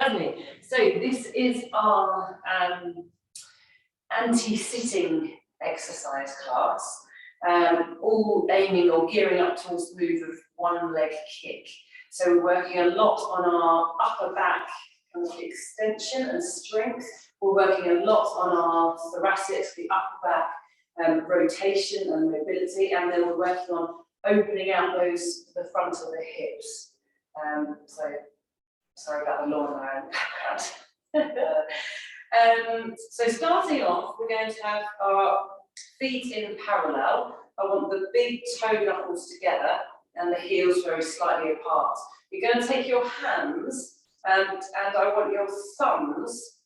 Lovely. So this is our anti-sitting exercise class, all aiming or gearing up towards the move of one leg kick. So we're working a lot on our upper back kind of extension and strength. We're working a lot on our thoracics, the upper back rotation and mobility, and then we're working on opening out the front of the hips. So sorry about the lawnmower in the background. So starting off, we're going to have our feet in parallel. I want the big toe knuckles together and the heels very slightly apart. You're going to take your hands and I want your thumbs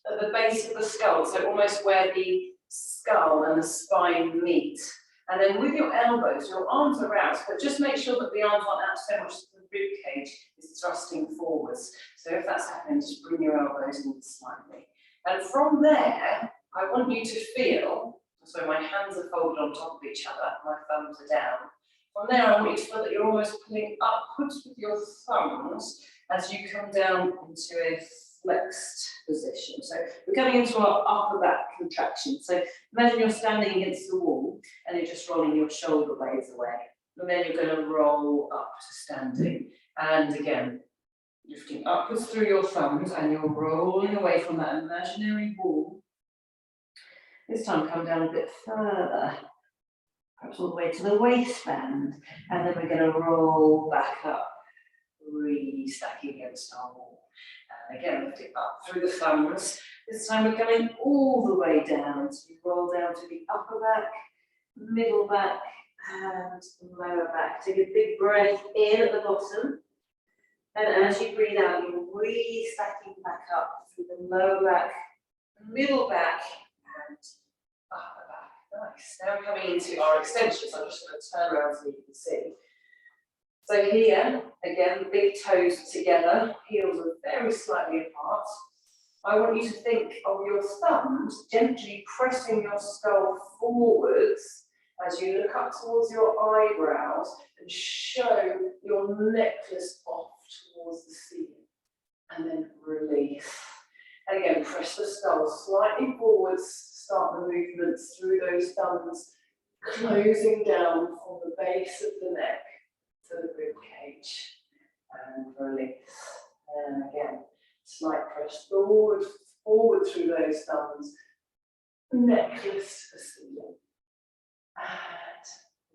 at the base of the skull, so almost where the skull and the spine meet. And then with your elbows, your arms are out, but just make sure that the arms aren't out so much that the rib cage is thrusting forwards. So if that's happening, just bring your elbows in slightly. And from there, I want you to feel, so my hands are folded on top of each other, my thumbs are down. From there, I want you to feel that you're almost pulling upwards with your thumbs as you come down into a flexed position. So we're coming into our upper back contraction. So imagine you're standing against the wall and you're just rolling your shoulder blades away. And then you're going to roll up to standing. And again, lifting upwards through your thumbs and you're rolling away from that imaginary wall. This time come down a bit further, perhaps all the way to the waistband. And then we're going to roll back up, really stacking against our wall. And again, lift it up through the thumbs. This time we're going all the way down. So you roll down to the upper back, middle back, and lower back. Take a big breath in at the bottom. And as you breathe out, you're really stacking back up through the lower back, middle back, and upper back. Nice. Now we're coming into our extensions. I'm just going to turn around so you can see. So here, again, big toes together, heels are very slightly apart. I want you to think of your thumbs gently pressing your skull forwards as you look up towards your eyebrows and show your necklace off towards the ceiling. And then release. And again, press the skull slightly forwards to start the movements through those thumbs, closing down from the base of the neck to the rib cage, and release. And again, slight press forward through those thumbs, necklace to the ceiling, and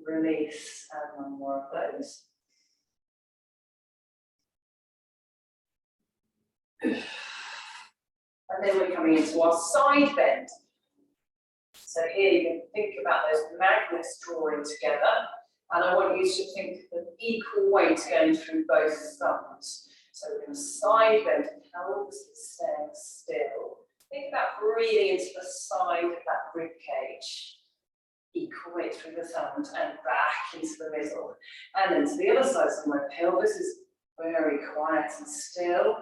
release. And one more of those. And then we're coming into our side bend. So here you can think about those magnets drawing together. And I want you to think of equal weight going through both thumbs. So we're going to side bend, pelvis is staying still. Think about breathing into the side of that rib cage. Equal weight through the thumbs and back into the middle. And then to the other side, so my pelvis is very quiet and still.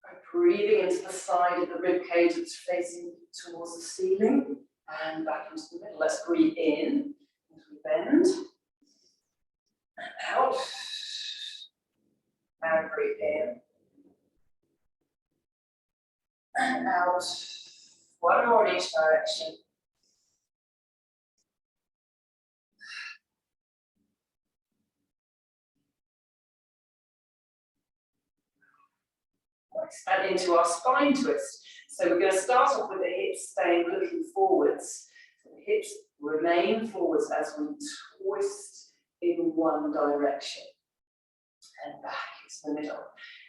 I'm breathing into the side of the rib cage that's facing towards the ceiling. And back into the middle. Let's breathe in as we bend. And out, and breathe in, and out, one more in each direction. And into our spine twist. So we're going to start off with the hips staying looking forwards. So the hips remain forwards as we twist in one direction and back into the middle,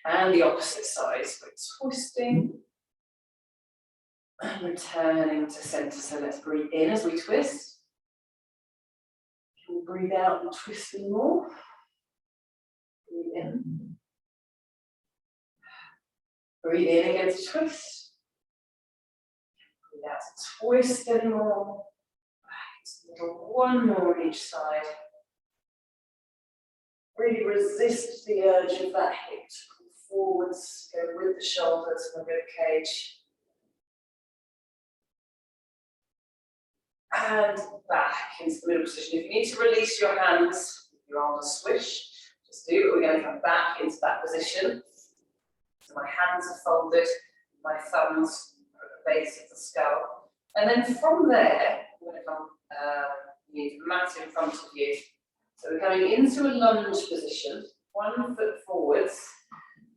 and the opposite side. So we're twisting and returning to center. So let's breathe in as we twist. Can we breathe out and twist some more? Breathe in. Breathe in again to twist. Breathe out to twist anymore. Back into the middle. One more on each side. Really resist the urge of that hip to come forwards, go with the shoulders and the rib cage. And back into the middle position. If you need to release your hands, your arms swish, just do, but we're going to come back into that position. So my hands are folded, my thumbs are at the base of the skull. And then from there, I'm going to come, you need a mat in front of you. So we're going into a lunge position, 1 foot forwards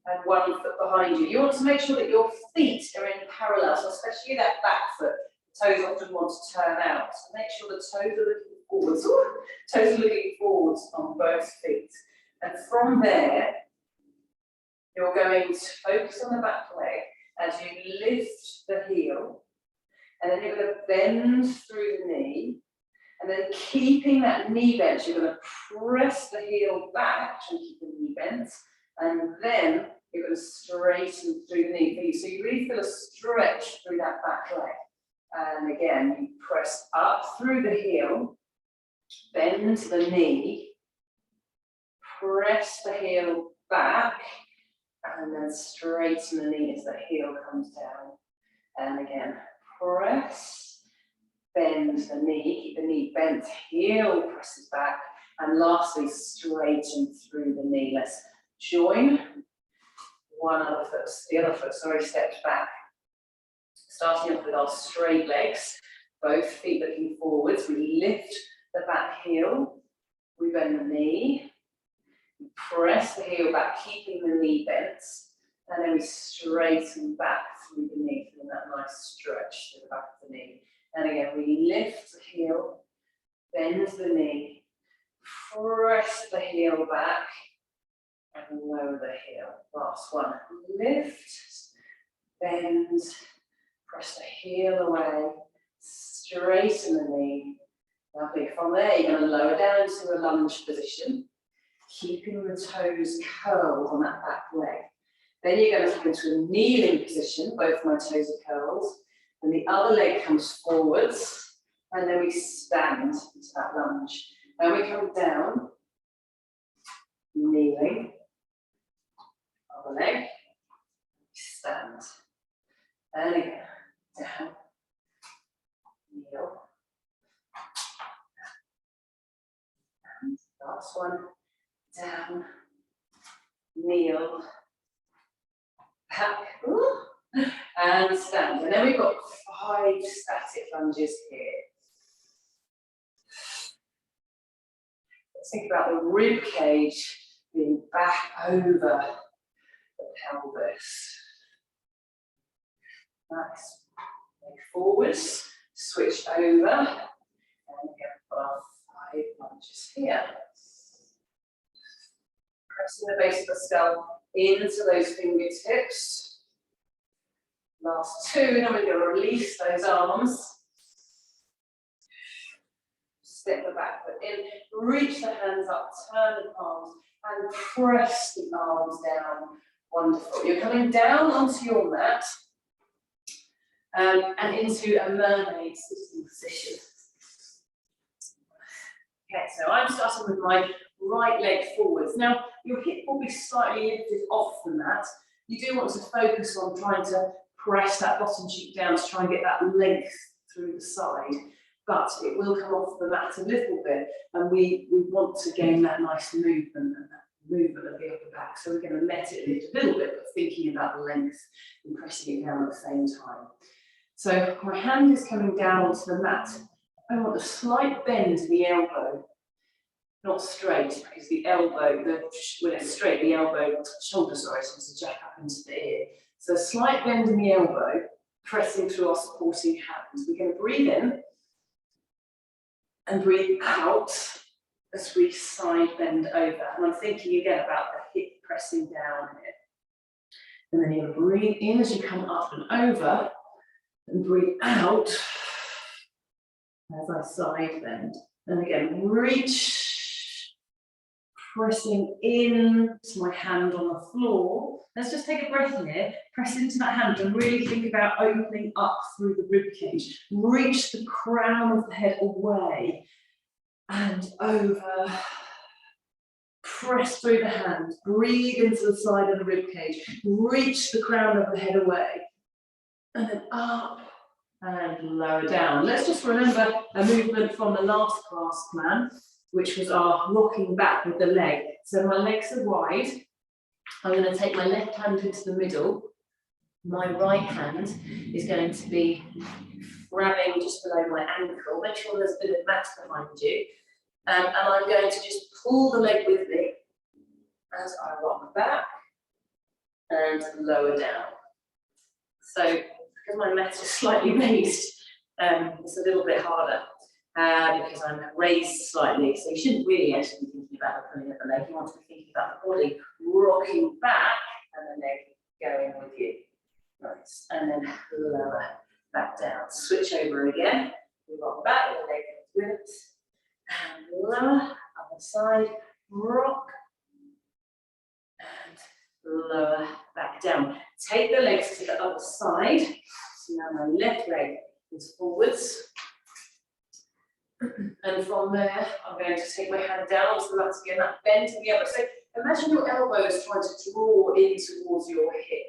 and 1 foot behind you. You want to make sure that your feet are in parallel, so especially that back foot. Toes often want to turn out. So make sure the toes are looking forwards. Ooh, toes are looking forwards on both feet. And from there, you're going to focus on the back leg as you lift the heel. And then you're going to bend through the knee. And then keeping that knee bent, you're going to press the heel back and keep the knee bent. And then you're going to straighten through the knee. So you really feel a stretch through that back leg. And again, you press up through the heel, bend the knee, press the heel back, and then straighten the knee as the heel comes down. And again, press, bend the knee, keep the knee bent, heel presses back, and lastly, straighten through the knee. Let's join. The other foot, steps back. Starting off with our straight legs, both feet looking forwards, we lift the back heel, we bend the knee, we press the heel back, keeping the knee bent, and then we straighten back through the knee, feeling that nice stretch to the back of the knee. And again, we lift the heel, bend the knee, press the heel back, and lower the heel. Last one, lift, bend, press the heel away, straighten the knee. Lovely. From there, you're going to lower down into a lunge position, keeping the toes curled on that back leg. Then you're going to come into a kneeling position, both my toes are curled, and the other leg comes forwards, and then we stand into that lunge. Then we come down, kneeling, other leg, stand, and again. Down, kneel, and last one, down, kneel, back, and stand. And then we've got 5 static lunges here. Let's think about the rib cage being back over the pelvis. Nice. Leg forwards, switch over, and again for our 5 lunges here. Pressing the base of the skull into those fingertips. Last 2, and then we're going to release those arms. Step the back foot in, reach the hands up, turn the palms, and press the arms down. Wonderful. You're coming down onto your mat. And into a mermaid sitting position. Okay, so I'm starting with my right leg forwards. Now, your hip will be slightly lifted off the mat. You do want to focus on trying to press that bottom cheek down to try and get that length through the side, but it will come off the mat a little bit, and we want to gain that nice movement and that movement of the upper back. So we're going to let it lift a little bit, but thinking about the length and pressing it down at the same time. So my hand is coming down onto the mat. I want a slight bend in the elbow, not straight, because the elbow, when it's straight, the shoulder tends to jack up into the ear. So a slight bend in the elbow, pressing through our supporting hands. We're going to breathe in and breathe out as we side bend over. And I'm thinking again about the hip pressing down here. And then you're going to breathe in as you come up and over, and breathe out as I side bend. And again, reach, pressing in to my hand on the floor. Let's just take a breath in here, press into that hand and really think about opening up through the rib cage. Reach the crown of the head away and over. Press through the hand, breathe into the side of the rib cage, reach the crown of the head away, and then up and lower down. Let's just remember a movement from the last class plan, which was our rocking back with the leg. So my legs are wide, I'm going to take my left hand into the middle. My right hand is going to be grabbing just below my ankle. Make sure there's a bit of mat behind you. And I'm going to just pull the leg with me as I rock back and lower down. So because my mat is slightly raised, it's a little bit harder because I'm raised slightly. So you shouldn't really actually be thinking about the pulling of the leg. You want to be thinking about the body rocking back and the leg going with you. Nice. And then lower back down. Switch over again. We rock back, the leg with it. And lower, other side, rock. And lower back down. Take the legs to the other side. So now my left leg is forwards. And from there, I'm going to take my hand down onto the mat again, that bend to the elbow. So imagine your elbow is trying to draw in towards your hip.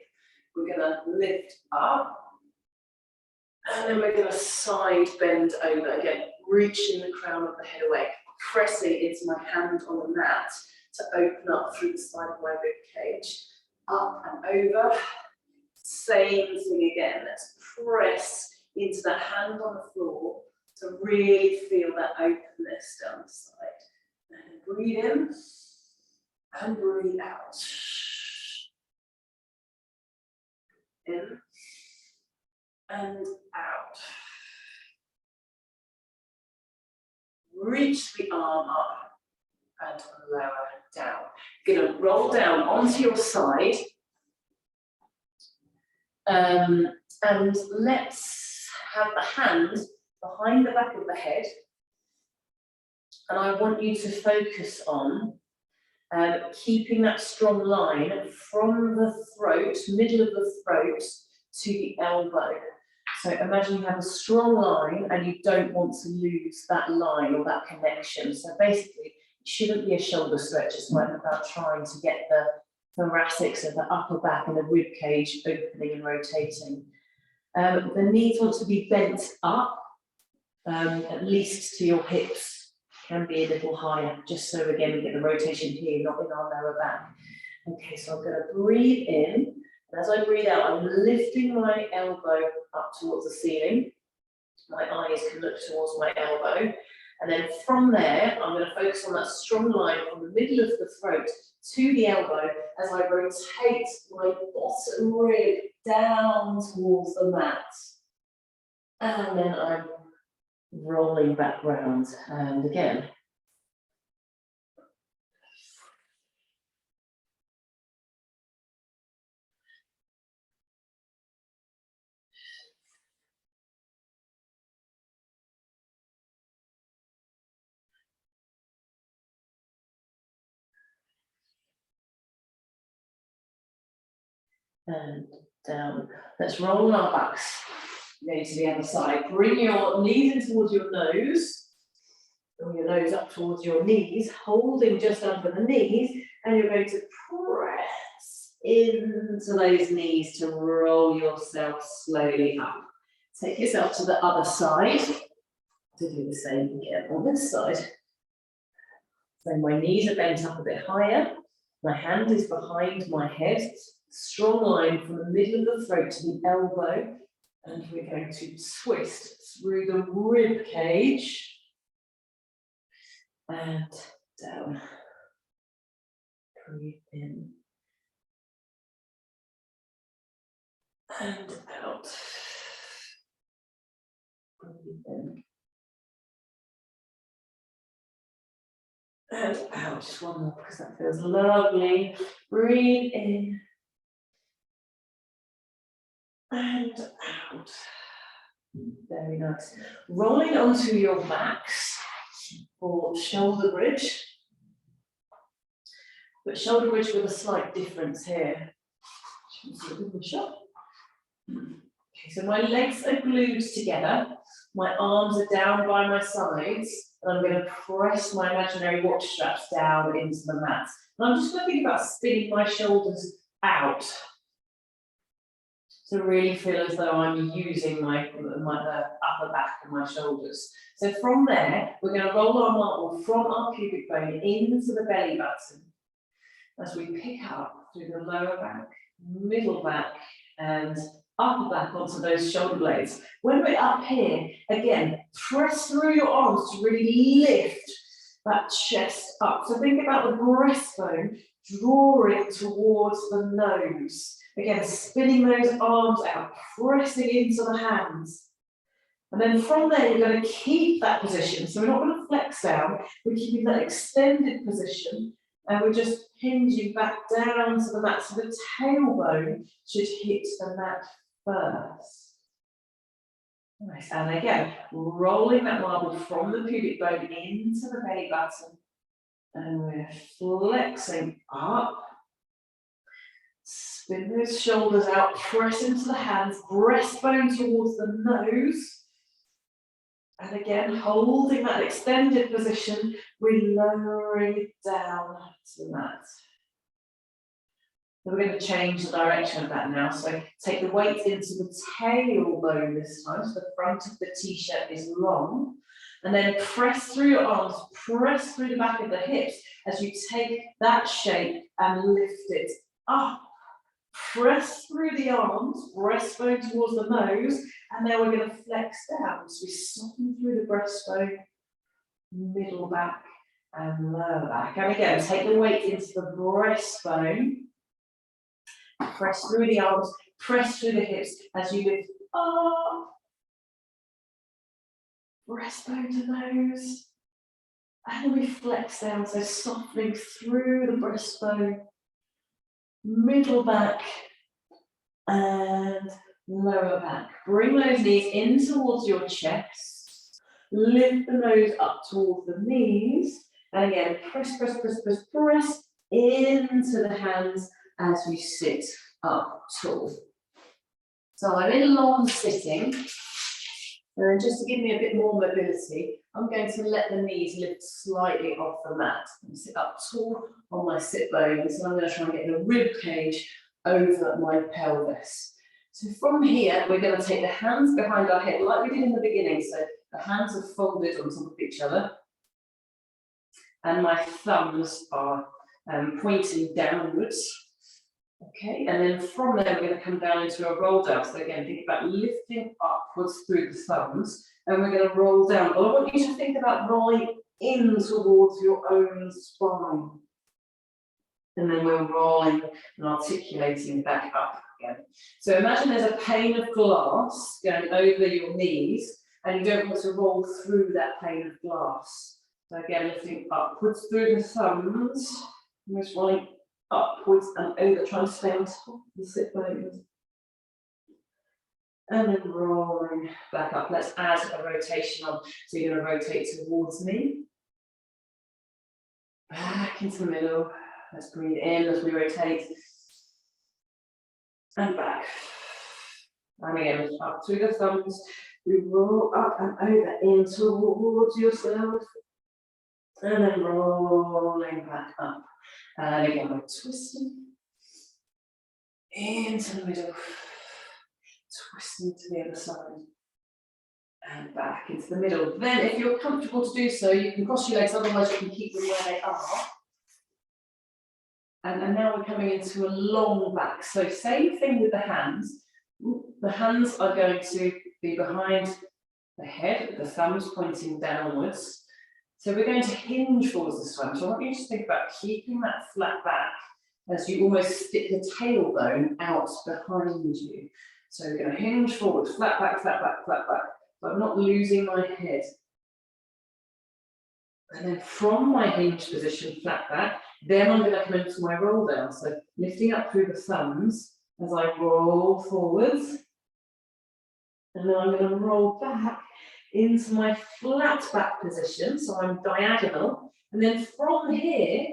We're going to lift up. And then we're going to side bend over again, reaching the crown of the head away, pressing into my hand on the mat to open up through the side of my rib cage. Up and over. Same thing again. Let's press into that hand on the floor to really feel that openness down the side. And breathe in and breathe out. In and out. Reach the arm up and lower down. You're going to roll down onto your side. And let's have the hand behind the back of the head. And I want you to focus on keeping that strong line from the throat, middle of the throat, to the elbow. So imagine you have a strong line and you don't want to lose that line or that connection. So basically, it shouldn't be a shoulder stretch. It's more about trying to get the thoracic, so the upper back and the rib cage opening and rotating. The knees want to be bent up, at least to your hips. Can be a little higher, just so again we get the rotation here, not in our lower back. Okay, so I'm going to breathe in. And as I breathe out, I'm lifting my elbow up towards the ceiling. My eyes can look towards my elbow. And then from there, I'm going to focus on that strong line from the middle of the throat to the elbow as I rotate my bottom rib down towards the mat. And then I'm rolling back round. And again. And down. Let's roll our backs. Go to the other side. Bring your knees in towards your nose. Bring your nose up towards your knees, holding just under the knees, and you're going to press into those knees to roll yourself slowly up. Take yourself to the other side to do the same again on this side. So my knees are bent up a bit higher. My hand is behind my head. Strong line from the middle of the throat to the elbow. And we're going to twist through the rib cage. And down. Breathe in. And out. Breathe in. And out. Just one more because that feels lovely. Breathe in. And out. Very nice. Rolling onto your backs for shoulder bridge. But shoulder bridge with a slight difference here. Okay, so my legs are glued together. My arms are down by my sides. And I'm going to press my imaginary watch straps down into the mat. And I'm just going to think about spinning my shoulders out. To really feel as though I'm using my upper back and my shoulders. So from there, we're going to roll our marble from our pubic bone into the belly button. as we pick up through the lower back, middle back, and upper back onto those shoulder blades. When we're up here, again, press through your arms to really lift that chest up. So think about the breastbone drawing towards the nose. Again, spinning those arms out, pressing into the hands. And then from there, you're going to keep that position. So we're not going to flex down. We're keeping that extended position. And we're just hinging back down to the mat. So the tailbone should hit the mat first. Nice. And again, rolling that marble from the pubic bone into the belly button. And we're flexing up. Spin those shoulders out, press into the hands, breastbone towards the nose. And again, holding that extended position, we're lowering it down to the mat. So we're going to change the direction of that now. So take the weight into the tailbone this time, so the front of the t-shirt is long. And then press through your arms, press through the back of the hips as you take that shape and lift it up. Press through the arms, breastbone towards the nose, and then we're going to flex down. So we soften through the breastbone, middle back, and lower back. And again, take the weight into the breastbone. Press through the arms, press through the hips as you lift up. Breastbone to nose. And then we flex down, so softening through the breastbone, middle back, and lower back. Bring those knees in towards your chest. Lift the nose up towards the knees. And again, press, press, press, press, press into the hands as we sit up tall. So I'm in long sitting. And then just to give me a bit more mobility, I'm going to let the knees lift slightly off the mat. And sit up tall on my sit bones. And I'm going to try and get the rib cage over my pelvis. So from here, we're going to take the hands behind our head, like we did in the beginning. So the hands are folded on top of each other. And my thumbs are pointing downwards. Okay, and then from there, we're going to come down into a roll down. So again, think about lifting upwards through the thumbs, and we're going to roll down. But I want you to think about rolling in towards your own spine. And then we're rolling and articulating back up again. So imagine there's a pane of glass going over your knees, and you don't want to roll through that pane of glass. So again, lifting upwards through the thumbs, and just rolling upwards and over, trying to stay on top of the sit bones. And then rolling back up. Let's add a rotation on. So you're going to rotate towards me. Back into the middle. Let's breathe in as we rotate. And back. And again, up through the thumbs. We roll up and over in towards yourself. And then rolling back up. And again, we're twisting into the middle, twisting to the other side, and back into the middle. Then, if you're comfortable to do so, you can cross your legs, otherwise you can keep them where they are. And now we're coming into a long back. So same thing with the hands. The hands are going to be behind the head, the thumbs pointing downwards. So we're going to hinge forwards this time. So I want you to think about keeping that flat back as you almost stick the tailbone out behind you. So we're going to hinge forward, flat back, flat back, flat back. But I'm not losing my head. And then from my hinge position, flat back, then I'm going to come into my roll down. So lifting up through the thumbs as I roll forwards. And then I'm going to roll back into my flat back position, so I'm diagonal, and then from here,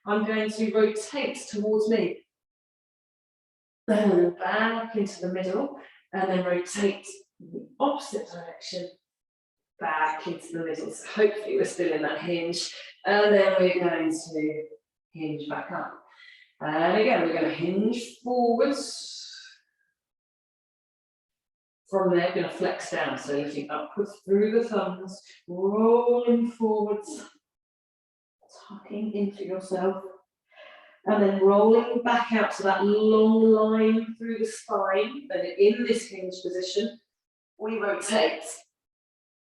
I'm going to rotate towards me, and back into the middle, and then rotate in the opposite direction, back into the middle. So hopefully we're still in that hinge, and then we're going to hinge back up. And again, we're going to hinge forwards. From there, going to flex down, so lifting upwards through the thumbs, rolling forwards, tucking into yourself, And then rolling back out to that long line through the spine. And in this hinge position, we rotate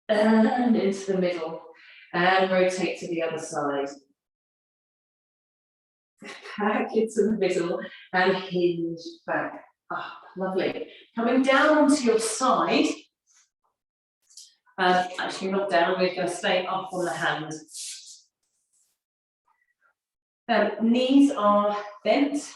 and into the middle and rotate to the other side. Back into the middle and hinge back up. Lovely. Coming down onto your side. Actually not down, we're going to stay up on the hand. Knees are bent.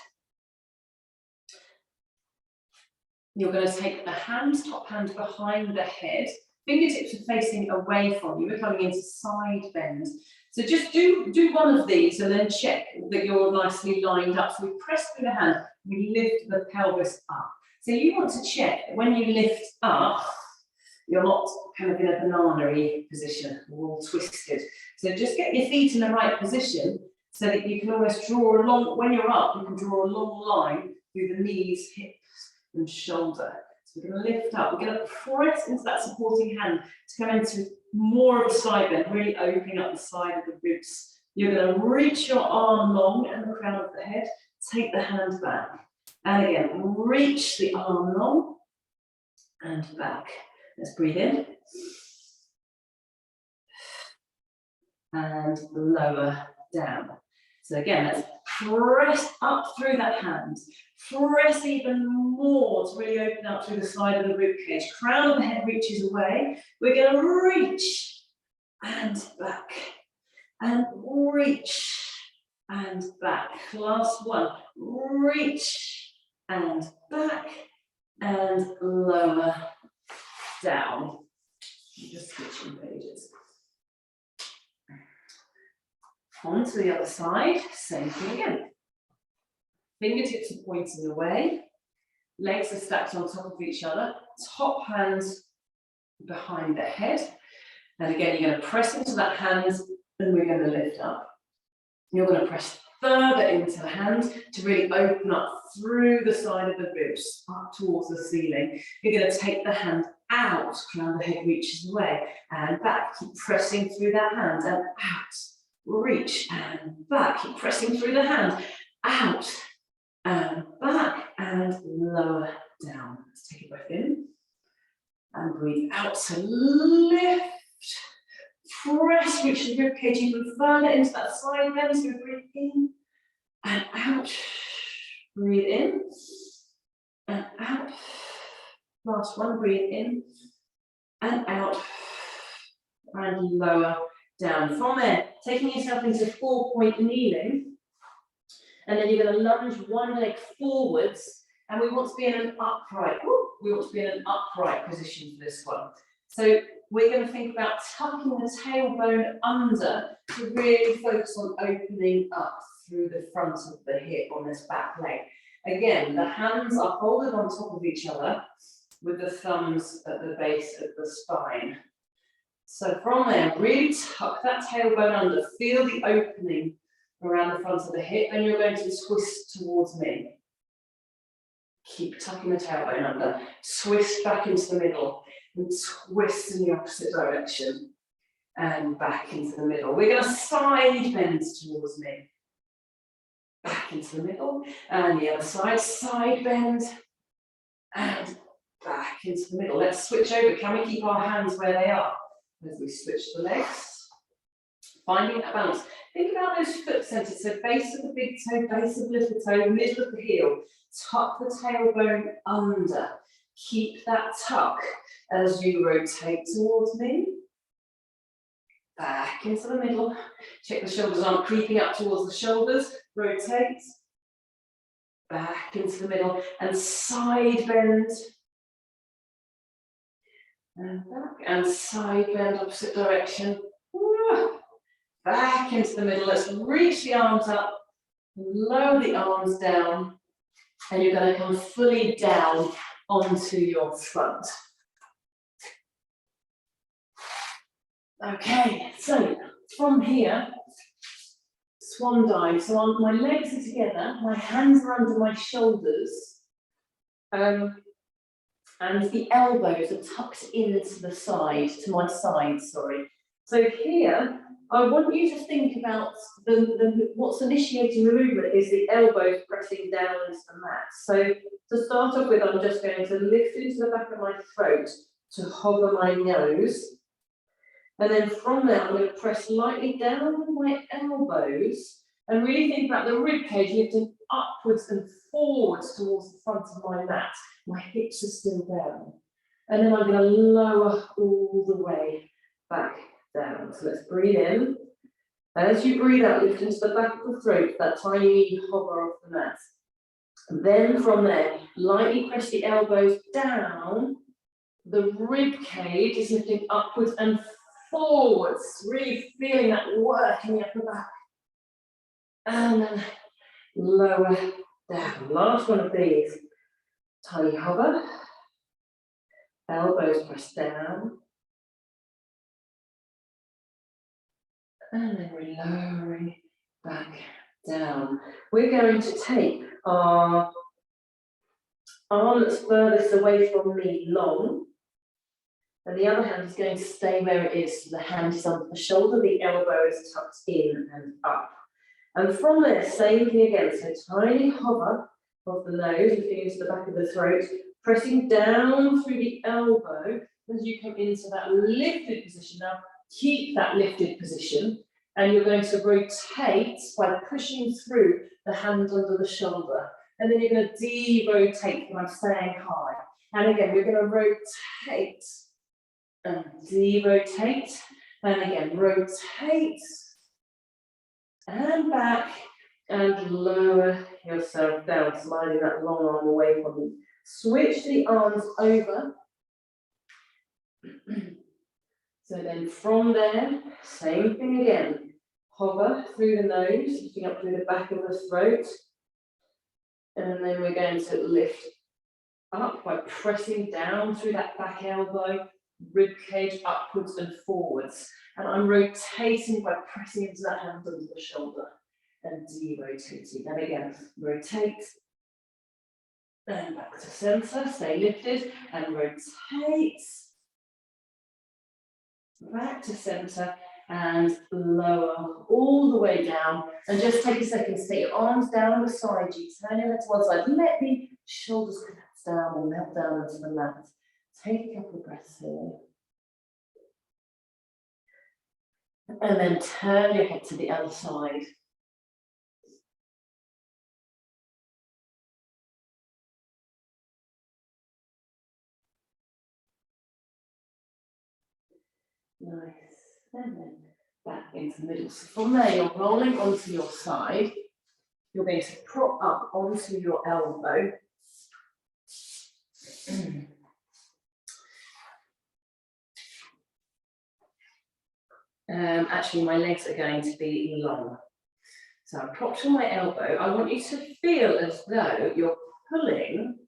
You're going to take the hand, top hand behind the head. Fingertips are facing away from you. We're coming into side bend. So just do one of these and then check that you're nicely lined up. So we press through the hand, we lift the pelvis up. So you want to check that when you lift up, you're not kind of in a banana-y position, all twisted. So just get your feet in the right position so that you can almost draw a long, when you're up, you can draw a long line through the knees, hips, and shoulder. So we're going to lift up, we're going to press into that supporting hand to come into more of a side bend, really opening up the side of the ribs. You're going to reach your arm long and the crown of the head, take the hand back. And again, reach the arm long and back. Let's breathe in. And lower down. So again, let's press up through that hand. Press even more to really open up through the side of the rib cage. Crown of the head reaches away. We're going to reach and back. And reach and back. Last one. Reach and back. And lower down. Just switching pages. On to the other side, same thing again. Fingertips are pointing away, legs are stacked on top of each other, top hands behind the head. And again, you're going to press into that hand and we're going to lift up. You're going to press further into the hand to really open up through the side of the ribs, up towards the ceiling. You're going to take the hand out, crown of the head reaches away, and back. Keep pressing through that hand and out. Reach and back. Keep pressing through the hand. Out and back and lower down. Let's take a breath in and breathe out. So lift. Press, reach the rib cage even further into that side bend. So breathe in and out. Breathe in and out. Last one. Breathe in and out. And lower down. From there, taking yourself into 4-point kneeling, and then you're going to lunge one leg forwards, and we want to be in an upright. We want to be in an upright position for this one. So we're going to think about tucking the tailbone under to really focus on opening up through the front of the hip on this back leg. Again, the hands are folded on top of each other with the thumbs at the base of the spine. So from there, really tuck that tailbone under, feel the opening around the front of the hip, and you're going to twist towards me. Keep tucking the tailbone under, twist back into the middle, and twist in the opposite direction, and back into the middle. We're going to side bend towards me. Back into the middle, and the other side bend, and back into the middle. Let's switch over. Can we keep our hands where they are? As we switch the legs, finding that balance. Think about those foot centers, so base of the big toe, base of little toe, middle of the heel. Tuck the tailbone under. Keep that tuck as you rotate towards me. Back into the middle. Check the shoulders aren't creeping up towards the shoulders. Rotate. Back into the middle and side bend. And back and side bend, opposite direction. Back into the middle. Let's reach the arms up, lower the arms down, and you're going to come fully down onto your front. Okay, so from here, swan dive. So my legs are together, my hands are under my shoulders. And the elbows are tucked into the side, to my side, sorry. So here, I want you to think about what's initiating the movement is the elbows pressing down into the mat. So to start off with, I'm just going to lift into the back of my throat to hover my nose. And then from there, I'm going to press lightly down with my elbows and really think about the rib cage lifting upwards and forwards towards the front of my mat. My hips are still down. And then I'm going to lower all the way back down. So let's breathe in. As you breathe out, lift into the back of the throat, that tiny hover off the mat. And then from there, lightly press the elbows down. The rib cage is lifting upwards and forwards, really feeling that work in the upper back. And then lower down. Last one of these. Tiny hover. Elbows press down. And then we're lowering back down. We're going to take our arm that's furthest away from me long, and the other hand is going to stay where it is. So the hand is under the shoulder, the elbow is tucked in and up. And from there, same thing again. So tiny hover of the nose, lifting into the back of the throat, pressing down through the elbow as you come into that lifted position. Now, keep that lifted position, and you're going to rotate by pushing through the hand under the shoulder. And then you're going to de-rotate when I'm staying high. And again, we're going to rotate and de-rotate. And again, rotate and back and lower yourself down, sliding that long arm away from you. Switch the arms over. So then from there, same thing again. Hover through the nose, lifting up through the back of the throat. And then we're going to lift up by pressing down through that back elbow, rib cage upwards and forwards. And I'm rotating by pressing into that hand under the shoulder and de-rotating. And again, rotate and back to center, stay lifted and rotate. Back to center and lower all the way down. And just take a second, stay your arms down beside you, turn your head to one side, let the shoulders collapse down and melt down into the mat. Take a couple of breaths here. And then turn your head to the other side. Nice. And then back into the middle. So from there, you're rolling onto your side. You're going to prop up onto your elbow. Actually, my legs are going to be long. So I'm propped on my elbow. I want you to feel as though you're pulling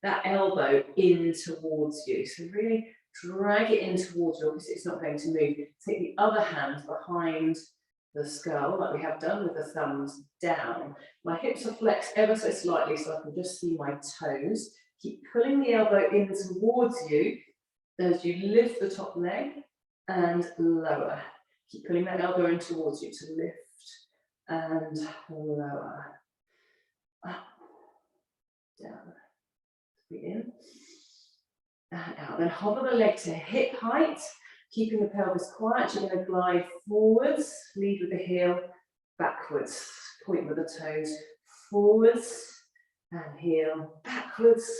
that elbow in towards you. So really drag it in towards you, because it's not going to move. Take the other hand behind the skull, like we have done, with the thumbs down. My hips are flexed ever so slightly, so I can just see my toes. Keep pulling the elbow in towards you as you lift the top leg and lower. Keep pulling that elbow in towards you to lift and lower. Up, down, in, and out. Then hover the leg to hip height, keeping the pelvis quiet. You're going to glide forwards, lead with the heel, backwards, point with the toes, forwards, and heel, backwards,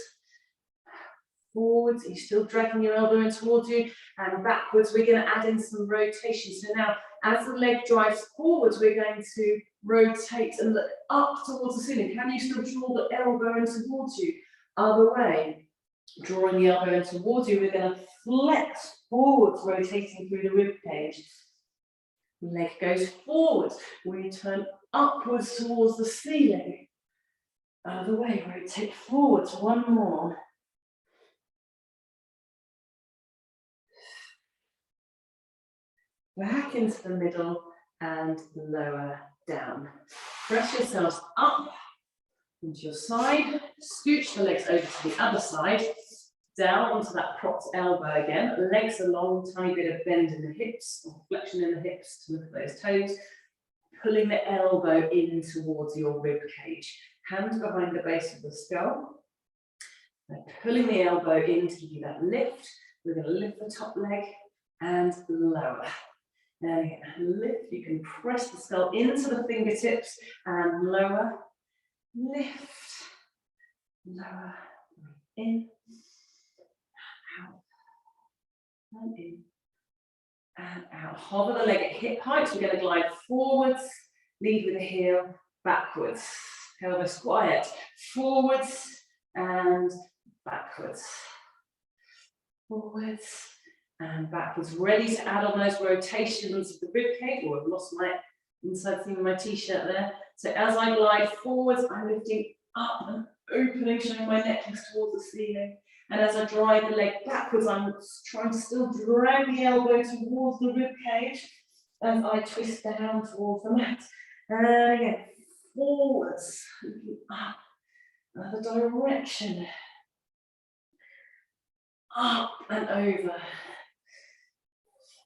forwards. You're still dragging your elbow in towards you, and backwards. We're going to add in some rotation. So now, as the leg drives forwards, we're going to rotate and look up towards the ceiling. Can you still draw the elbow in towards you? Other way. Drawing the elbow in towards you, we're going to flex forwards, rotating through the rib cage. Leg goes forwards. We turn upwards towards the ceiling. Other way, rotate forwards. One more. Back into the middle and lower down. Press yourselves up into your side. Scooch the legs over to the other side. down onto that propped elbow again, legs along, tiny bit of bend in the hips, or flexion in the hips to look at those toes, pulling the elbow in towards your rib cage, hand behind the base of the skull, and pulling the elbow in to give you that lift. We're going to lift the top leg and lower. Now lift, you can press the skull into the fingertips and lower, lift, lower, in, out, and in, and out. Hover the leg at hip height. We're going to glide forwards, lead with the heel, backwards. Pelvis quiet, forwards and backwards. Forwards and backwards. Ready to add on those rotations of the rib cage. Oh, I've lost my inside thing of my t-shirt there. So as I glide forwards, I'm lifting up and opening, showing my necklace towards the ceiling. And as I drive the leg backwards, I'm trying to still drag the elbow towards the rib cage as I twist down towards the mat. And again, forwards, looking up, another direction. Up and over.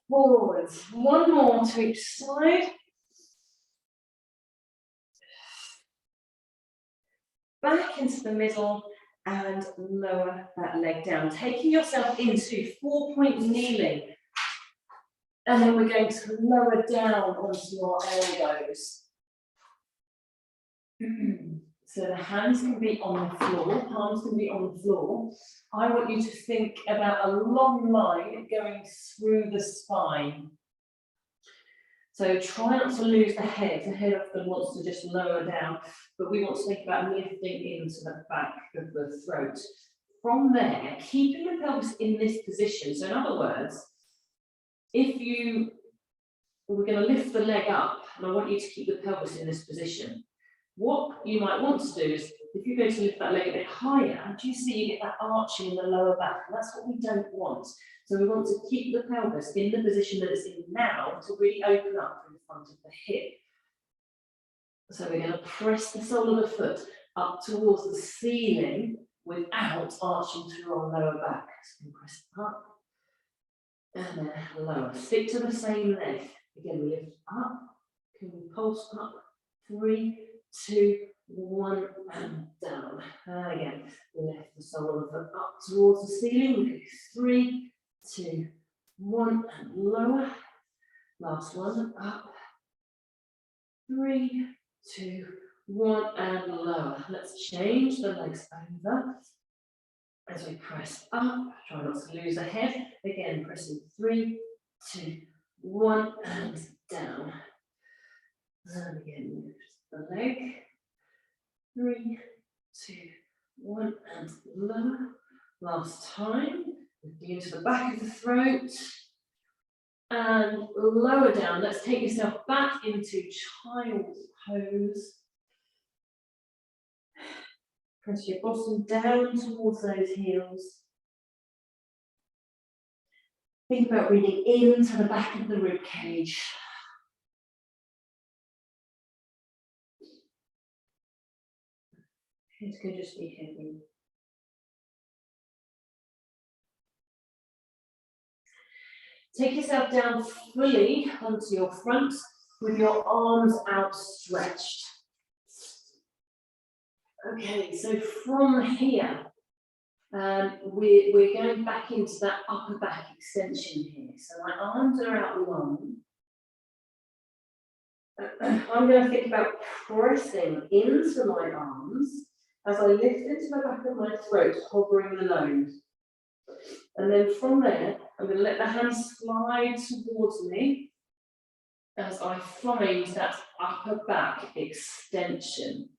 Forwards, one more to each side. Back into the middle and lower that leg down, taking yourself into 4-point kneeling. And then we're going to lower down onto your elbows. So the hands can be on the floor, palms can be on the floor. I want you to think about a long line going through the spine. So try not to lose the head. The head often wants to just lower down, but we want to think about lifting into the back of the throat. From there, keeping the pelvis in this position. So in other words, we're going to lift the leg up, and I want you to keep the pelvis in this position. What you might want to do is, if you're going to lift that leg a bit higher, do you see you get that arching in the lower back? And that's what we don't want. So we want to keep the pelvis in the position that it's in now to really open up in front of the hip. So we're going to press the sole of the foot up towards the ceiling without arching through our lower back. So we press up and then lower. Stick to the same leg. Again, we lift up. Can we pulse up? 3, 2, 1, and down. And again, we lift the sole of the foot up towards the ceiling. We go 3, 2, 1, and lower. Last one, up. 3, 2, 1, and lower. Let's change the legs over. As we press up, try not to lose the head. Again, pressing 3, 2, 1, and down. And again, lift the leg. 3, 2, 1, and lower. Last time, lifting into the back of the throat. And lower down. Let's take yourself back into child's pose. Press your bottom down towards those heels. Think about breathing into the back of the rib cage. It could just be heavy. Take yourself down fully onto your front with your arms outstretched. Okay, so from here, we're going back into that upper back extension here. So my arms are out long. I'm going to think about pressing into my arms as I lift into the back of my throat, hovering the nose. And then from there, I'm going to let the hands slide towards me as I find that upper back extension.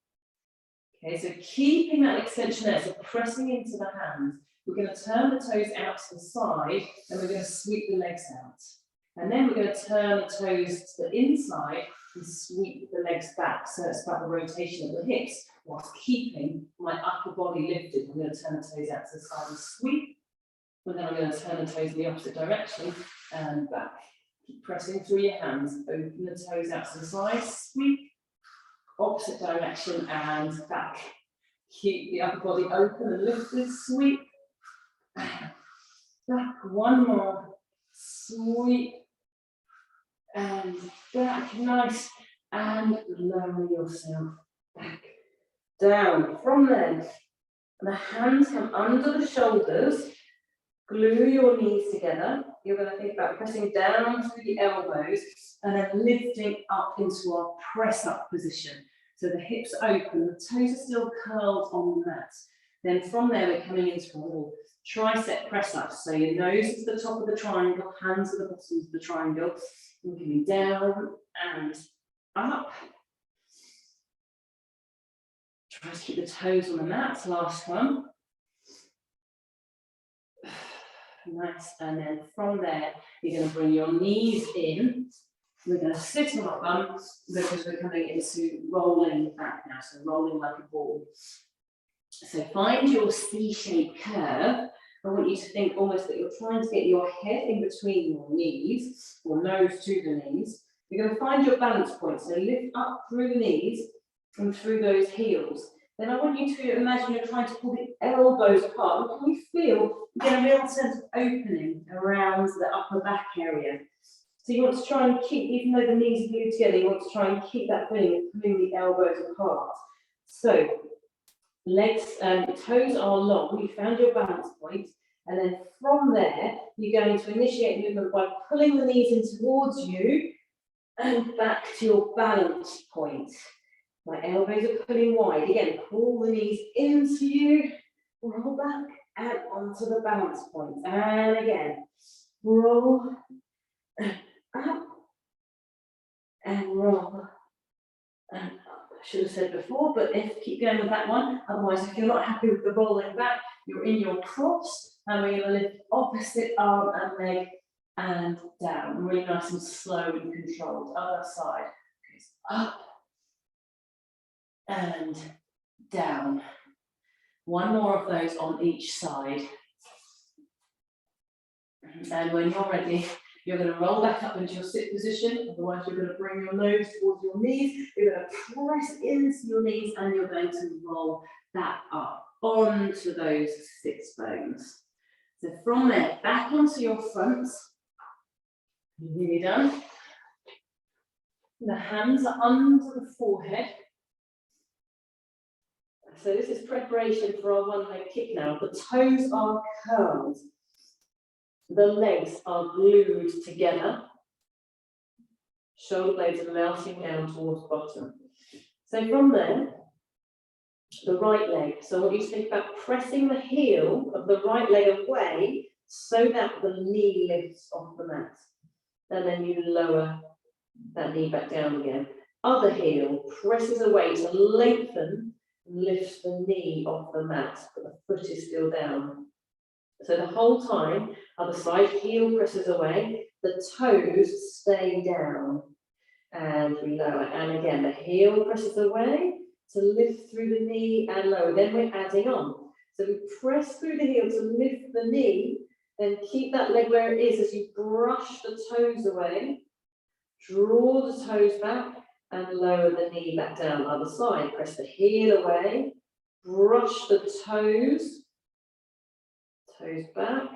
Okay, so keeping that extension there, so pressing into the hands, we're going to turn the toes out to the side and we're going to sweep the legs out. And then we're going to turn the toes to the inside and sweep the legs back. So it's about the rotation of the hips whilst keeping my upper body lifted. I'm going to turn the toes out to the side and sweep. And then I'm going to turn the toes in the opposite direction and back. Keep pressing through your hands. Open the toes out to the side, sweep. Opposite direction and back. Keep the upper body open and lifted, sweep. Back, one more, sweep, and back, nice, and lower yourself back, down. From there, the hands come under the shoulders, glue your knees together. You're going to think about pressing down through the elbows and then lifting up into our press up position. So the hips open, the toes are still curled on the mat. Then from there, we're coming into a tricep press up. So your nose is the top of the triangle, hands are the bottoms of the triangle. You're coming down and up. Try to keep the toes on the mat. Last one. Nice, and then from there, you're going to bring your knees in. We're going to sit on our bum because we're coming into rolling back now, so rolling like a ball. So find your C-shaped curve. I want you to think almost that you're trying to get your head in between your knees, or nose to the knees. You're going to find your balance point, so lift up through the knees and through those heels. Then I want you to imagine you're trying to pull the elbows apart. Can you feel, you get a real sense of opening around the upper back area. So you want to try and keep, even though the knees are glued together, you want to try and keep that feeling of pulling the elbows apart. So legs and toes are long, you found your balance point, and then from there, you're going to initiate movement by pulling the knees in towards you and back to your balance point. My elbows are pulling wide. Again, pull the knees into you, roll back and onto the balance point. And again, roll up and roll and up. I should have said before, but keep going with that one. Otherwise, if you're not happy with the rolling back, you're in your cross, and we're going to lift opposite arm and leg and down. Really nice and slow and controlled. Other side. Up and down. One more of those on each side. And when you're ready, you're going to roll back up into your sit position. Otherwise, you're going to bring your nose towards your knees. You're going to press into your knees and you're going to roll that up onto those sits bones. So from there, back onto your fronts. Nearly done. The hands are under the forehead. So this is preparation for our one leg kick now. The toes are curled. The legs are glued together. Shoulder blades are melting down towards bottom. So from there, the right leg. So I want you to think about pressing the heel of the right leg away so that the knee lifts off the mat. And then you lower that knee back down again. Other heel presses away to lengthen, lifts the knee off the mat, but the foot is still down. So the whole time, other side, heel presses away, the toes stay down, and we lower. And again, the heel presses away to lift through the knee and lower. Then we're adding on. So we press through the heel to lift the knee, then keep that leg where it is as you brush the toes away, draw the toes back, and lower the knee back down. Other side, press the heel away, brush the toes back,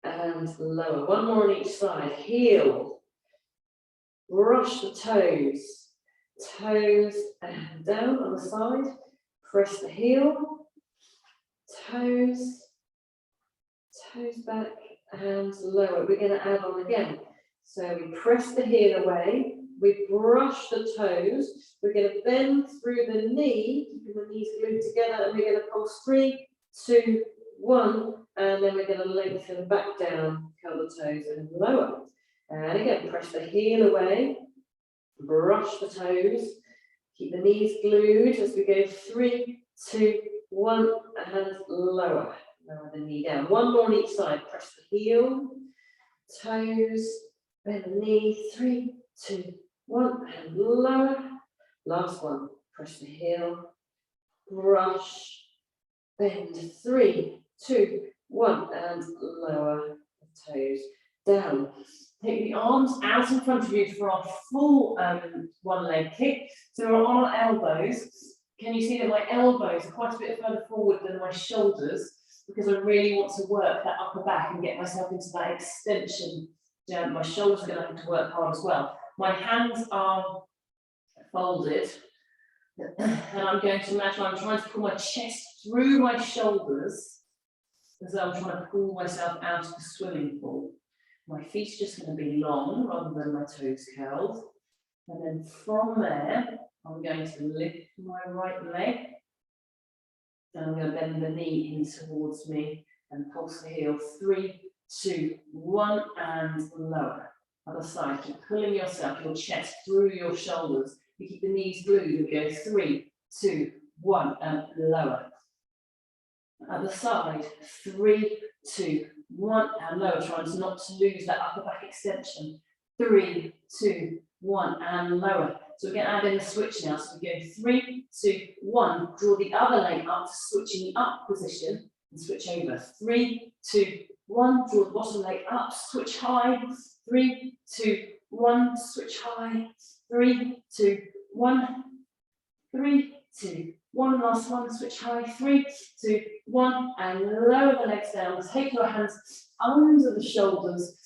and lower. One more on each side. Heel, brush the toes and down. On the side, press the heel, toes back and lower. We're going to add on again. So we press the heel away, we brush the toes, we're going to bend through the knee, keeping the knees glued together, and we're going to pulse 3, 2, 1, and then we're going to lengthen back down, curl the toes and lower. And again, press the heel away, brush the toes, keep the knees glued as we go 3, 2, 1, and lower. Lower the knee down. One more on each side. Press the heel, toes, bend the knee, 3, 2, 1, and lower. Last one. Press the heel, brush, bend, 3, 2, 1, and lower the toes down. Take the arms out in front of you for our full one leg kick. So we're on our elbows. Can you see that my elbows are quite a bit further forward than my shoulders? because I really want to work that upper back and get myself into that extension. My shoulders are going to have to work hard as well. My hands are folded, and I'm going to imagine I'm trying to pull my chest through my shoulders as though I'm trying to pull myself out of the swimming pool. My feet are just going to be long rather than my toes curled. And then from there, I'm going to lift my right leg. And I'm going to bend the knee in towards me and pulse the heel. 3, 2, 1, and lower. Other side, keep pulling yourself, your chest through your shoulders. You keep the knees glued and go 3, 2, 1, and lower. Other side, 3, 2, 1, and lower. Trying not to lose that upper back extension. 3, 2, 1, and lower. So we're going to add in the switch now. So we go 3, 2, 1. Draw the other leg up to switch in the up position and switch over. 3, 2, 1. Draw the bottom leg up, switch high. 3, 2, 1. Switch high. 3, 2, 1. 3, 2, 1. Last one. Switch high. 3, 2, 1. And lower the legs down. Take your hands under the shoulders.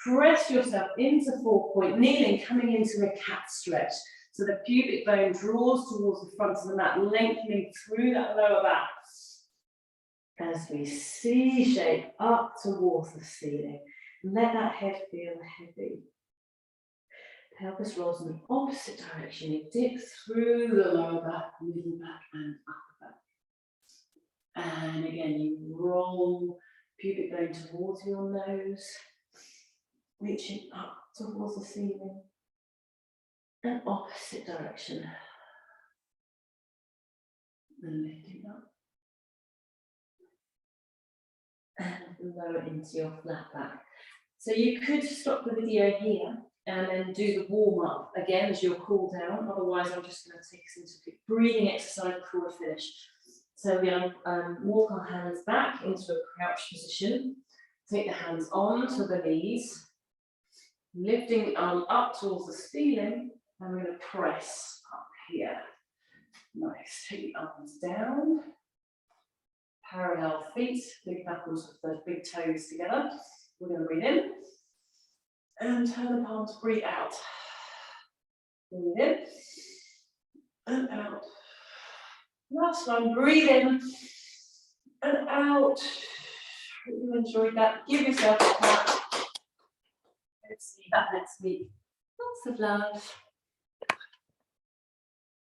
Press yourself into 4-point kneeling, coming into a cat stretch. So the pubic bone draws towards the front of the mat, lengthening through that lower back. As we C-shape up towards the ceiling. Let that head feel heavy. Pelvis rolls in the opposite direction. You dip through the lower back, middle back, and upper back. And again, you roll pubic bone towards your nose. Reaching up towards the ceiling, and opposite direction, and lifting up, and lower into your flat back. So you could stop the video here and then do the warm up again as your cool down. Otherwise, I'm just going to take us into a quick breathing exercise before we finish. So we're going to walk our hands back into a crouch position. Take the hands onto the knees. Lifting the arm up towards the ceiling, and we're going to press up here. Nice. Take the arms down. Parallel feet, big knuckles with those big toes together. We're going to breathe in. And turn the palms, breathe out. Breathe in. And out. Last one, breathe in. And out. Hope you enjoyed that. Give yourself a clap. Let's see that next week. Lots of love.